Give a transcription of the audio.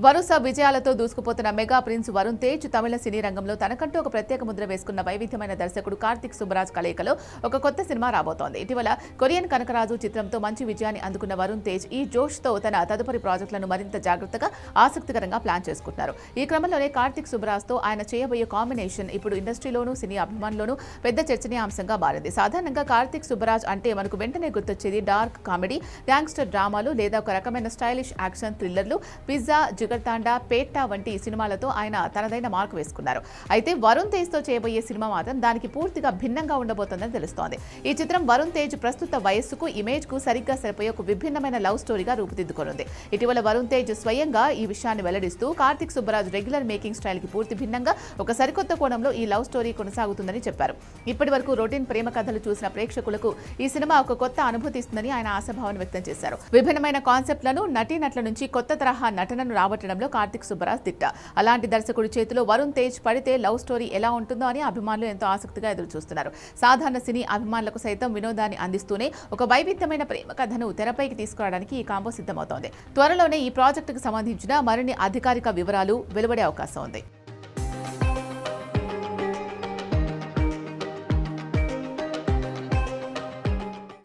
వరుస విజయాలతో దూసుకుపోతున్న mega prince Varun Tej తమిళ సినీ రంగంలో తనకంటూ ఒక ప్రత్యేక ముద్ర వేసుకున్న వైవిధ్యమైన దర్శకుడు కార్తిక్ సుబ్బరాజ్ కలయికలో ఒక కొత్త సినిమా రాబోతోంది. ఇటీవల కొరియన్ కనకరాజు చిత్రంతో మంచి విజయాన్ని అందుకున్న వరుణ్ తేజ్ ఈ జోష్తో తన తదుపరి ప్రాజెక్టులను మరింత జాగ్రత్తగా ఆసక్తికరంగా ప్లాన్ చేసుకుంటున్నారు. ఈ క్రమంలోనే కార్తిక్ సుబ్బరాజ్తో ఆయన చేయబోయే కాంబినేషన్ ఇప్పుడు ఇండస్ట్రీలోనూ సినీ అభిమానుల్లోనూ పెద్ద చర్చనీయాంశంగా మారింది. సాధారణంగా కార్తిక్ సుబ్బరాజ్ అంటే మనకు వెంటనే గుర్తొచ్చేది డార్క్ కామెడీ, గ్యాంగ్స్టర్ డ్రామాలు లేదా ఒక రకమైన స్టైలిష్ యాక్షన్ థ్రిల్లర్లు. పిజ్జా, జిగర్తాండా, పేట్టా వంటి సినిమాలతో ఆయన తనదైన మార్కు వేసుకున్నారు. అయితే వరుణ్ తేజ్ తో చేయబోయే సినిమా మాత్రం దానికి పూర్తిగా భిన్నంగా ఉండబోతోందని తెలుస్తోంది. ఈ చిత్రం వరుణ్ తేజ్ ప్రస్తుత వయస్సుకు, ఇమేజ్ కు సరిగ్గా సరిపోయే ఒక విభిన్నమైన లవ్ స్టోరీగా రూపుదిద్దుకోనుంది. ఇటీవల వరుణ్ తేజ్ స్వయంగా ఈ విషయాన్ని వెల్లడిస్తూ Karthik Subbaraj regular making style కి పూర్తి భిన్నంగా ఒక సరికొత్త కోణంలో ఈ లవ్ స్టోరీ కొనసాగుతుందని చెప్పారు. ఇప్పటి వరకు రొటీన్ ప్రేమ కథలు చూసిన ప్రేక్షకులకు ఈ సినిమా ఒక కొత్త అనుభూతి ఇస్తుందని ఆయన ఆశాభావాన్ని వ్యక్తం చేశారు. విభిన్నమైన కాన్సెప్ట్లను, నటీనటుల నుంచి కొత్త తరహా నటనను రాబట్టడంలో కార్తిక్ సుబ్బరాజ్ దిట్ట. అలాంటి దర్శకుడి చేతిలో వరుణ్ తేజ్ పడితే లవ్ స్టోరీ ఎలా ఉంటుందో అని అభిమానులు ఎంతో ఆసక్తిగా ఎదురుచూస్తున్నారు. సాధారణ సినీ అభిమానులకు సైతం వినోదాన్ని అందిస్తూనే ఒక వైవిధ్యమైన ప్రేమ కథను తెరపైకి తీసుకురావడానికి ఈ కాంబో సిద్ధమవుతోంది. త్వరలోనే ఈ ప్రాజెక్టుకు సంబంధించిన మరిన్ని అధికారిక వివరాలు వెలువడే అవకాశం ఉంది.